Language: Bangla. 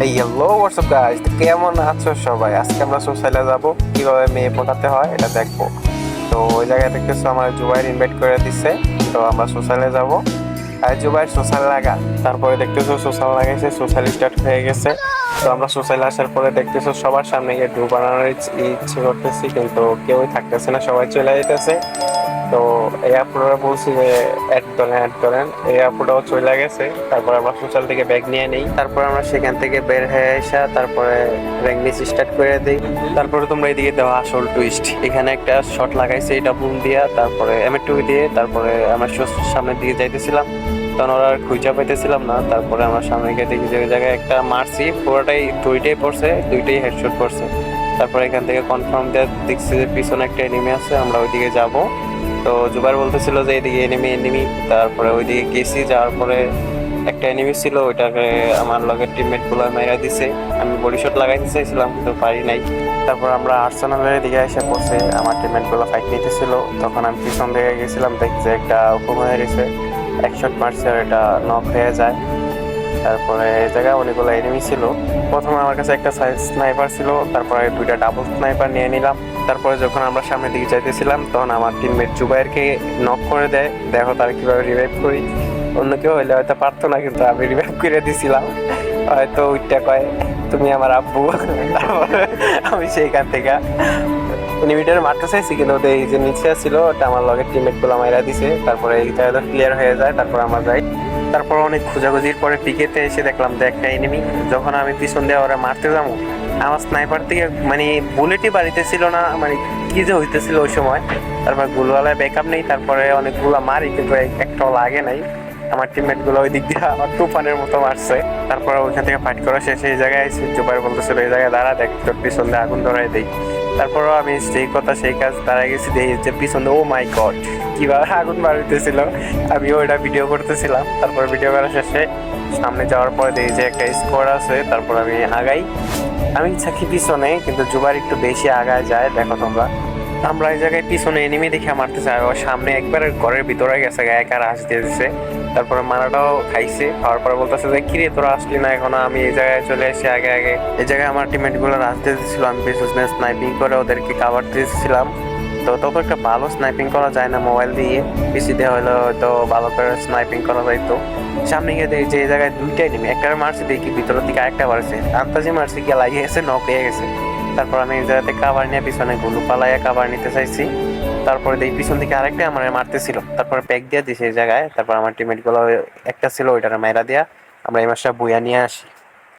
এই হ্যালো হোয়াটসঅ্যাপ গাইস, কেমন আছো সবাই? আজকে আমরা সোশ্যালে যাব, কিভাবে মেয়ে পটাতে হয় এটা দেখবো। তো ওই জায়গায় দেখতেছো আমার জুবাইর ইনভাইট করে দিচ্ছে। তো আমরা সোশ্যালে যাব। আর জুবাইর সোশ্যাল লাগা, তারপরে দেখতেছো সোশ্যাল লাগাইছে, সোশ্যাল স্টার্ট হয়ে গেছে। তো আমরা সোশ্যালে আসার পরে দেখতেছো সবার সামনে গিয়ে ডু বানানোর ইচ্ছে করতেছি, কিন্তু কেউই থাকতেছে না, সবাই চলে যেতেছে। তো এই আপুরা বলছি যে অ্যাড করেন, এই আপুটাও চলে গেছে। তারপর আমরা সোশ্যাল থেকে ব্যাগ নিয়ে নেই, তারপর আমরা সেখান থেকে বের হয়ে আসা, তারপরে র্যাঙ্গলিস স্টার্ট করে দিই। তারপরে তোমরা এদিকে দেওয়া আসল টুইস্ট, এখানে একটা শট লাগাইছে এটা বুম দিয়া, তারপরে M2 দিয়ে, তারপরে আমরা সামনের দিকে যাইতেছিলাম, তখন ওরা আর খুঁজা পাইতেছিলাম না। তারপরে আমরা সামনে গিয়ে দেখি যে ওই জায়গায় একটা মারছি, পুরোটাই দুইটাই পড়ছে, দুইটাই হেডশট পড়ছে। তারপরে এখান থেকে কনফার্ম দিয়ে দেখছি যে পিছনে একটা এনিমি আছে, আমরা ওইদিকে যাব। তো জুবাইর বলতেছিল যে এদিকে এনিমি, তারপরে ওইদিকে গেছি, যাওয়ার পরে একটা এনিমি ছিল, ওইটাকে আমার লগের টিমমেট গুলো মেরা দিছে। আমি বডি শট লাগাইতে চাইছিলাম কিন্তু পারি নাই। তারপর আমরা আর্সেনালের দিকে এসে পড়ছে, আমার টিমমেট গুলো ফাইট নিতেছিল। তখন আমি পিছন দিকে গেছিলাম, দেখি যে একটা উপর হয়ে গেছে, এক শট মারছে আর এটা নক হয়ে যায়। তারপরে এই জায়গায় অনেকগুলো এনিমি ছিল। প্রথমে আমার কাছে একটা স্নাইপার ছিল, তারপরে দুইটা ডাবল স্নাইপার নিয়ে নিলাম। তারপরে যখন আমরা সামনের দিকে যাইতেছিলাম, তখন আমার টিমমেট জুবাইরকে নক করে দেয়। দেখো তার কিভাবে রিভাইভ করি, অন্য কেউ হইলে হয়তো পারতো না, কিন্তু আমি রিভাইভ করে দিছিলাম। হয়তো ওইটা কয় তুমি আমার আব্বু। তারপরে আমি সেইখান থেকে এনিমিটার মারতে চাইছি, কিন্তু ওদের এই যে নিচে ছিল ওটা আমার লগের টিমমেট গুলো মাইরা দিছে। তারপরে এই জায়গাটা ক্লিয়ার হয়ে যায়, তারপর আমরা যাই। তারপর অনেক খোঁজাখুঁজির পরে পিকেতে এসে দেখলাম যে একটা এনিমি। যখন আমি পিছন দিয়ে ওরা মারতে যাবো, আমার স্নাইপার থেকে মানে বুলেটই বাড়িতে ছিল না, মানে কি যে হইতেছিল ওই সময়। তারপর গুলওয়ালায় ব্যাকআপ নেই, তারপরে অনেকগুলো মারি কিন্তু একটাও লাগে নাই। আমার টিমমেট গুলো ওই দিক দিয়ে আমার তুফানের মতো মারছে। তারপর ওইখান থেকে ফাইট করা শেষে এই জায়গায় এসে জুবাইর বলতেছিল এই জায়গায় দাঁড়া, দেখ তোর পিছন দিয়ে আগুন ধরাই দেই। তারপরও আমি সেই কথা সেই কাজ দাঁড়ায় গেছি, দেখি যে পিছন দিয়ে ও মাই গড কিভাবে আগুন বাড়িতেছিল, আমিও ওইটা ভিডিও করতেছিলাম। তারপর ভিডিও করা শেষে সামনে যাওয়ার পরে দেখি যে একটা স্কোয়াড আছে, তারপর আমি আগাই। আমি থাকি পিছনে, কিন্তু জুবাইর একটু বেশি আগায় যায়, দেখো তোমরা। আমরা এই জায়গায় পিছনে এনিমি দেখে মারতে চাই, ও সামনে একবার ঘরের ভিতরে গেছে, একা রাশ দিয়ে দিছে। তারপরে মারাটাও খাইছে, খাওয়ার পরে বলতেছে যে কিরে তোরা আসলি না এখনো। আমি এই জায়গায় চলে এসে আগে আগে এই জায়গায় আমার টিমমেট গুলো রাশ দিয়ে দিচ্ছিল, আমি পিছনে স্নাইপিং করে ওদেরকে কাভার দিয়েছিলাম। তো তত একটা ভালো স্নাইপিং করা যায় না মোবাইল দিয়ে, পিসি দিয়ে হলে হয়তো ভালো করে স্নাইপিং করা যাইতো। সামনে গিয়ে দেখি যে এই জায়গায় দুইটাই নেমে, একটা মারছি দেখি ভিতরের দিকে আরেকটা মারছে, আন্তাজি মারছি গিয়ে লাগিয়ে গেছে, নক হয়ে গেছে। তারপর আমি এই জায়গাতে কাভার নিয়ে পিছনে গুলু পালাইয়া কাভার নিতে চাইছি। তারপরে দেখি পিছন থেকে আরেকটা আমার মারতেছিল, তারপরে প্যাক দিয়ে দিছে এই জায়গায়। তারপর আমার টিমমেট গুলো একটা ছিল ওইটার মাইরা দিয়া আমরা এই মাসটা বইয়া নিয়ে আসি।